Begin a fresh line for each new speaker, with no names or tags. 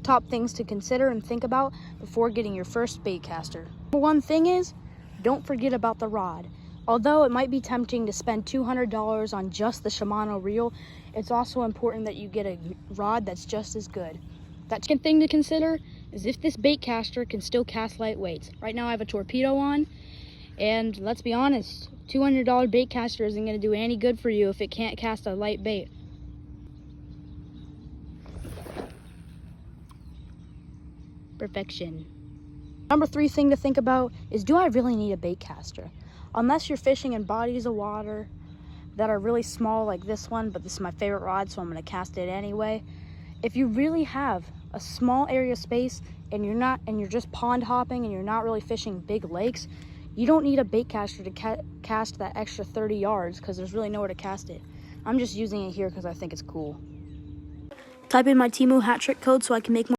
top things to consider and think about before getting your first bait caster. Number one thing is, don't forget about the rod. Although it might be tempting to spend $200 on just the Shimano reel, it's also important that you get a rod that's just as good. That second thing to consider is if this bait caster can still cast light weights. Right now I have a torpedo on, and let's be honest, $200 bait caster isn't going to do any good for you if it can't cast a light bait. Perfection. Number 3 thing to think about is, do I really need a bait caster? Unless you're fishing in bodies of water that are really small like this one, but this is my favorite rod, so I'm going to cast it anyway. If you really have a small area of space and you're just pond hopping and you're not really fishing big lakes, you don't need a bait caster to cast that extra 30 yards because there's really nowhere to cast it. I'm just using it here because I think it's cool. Type in my Temu hat trick code so I can make more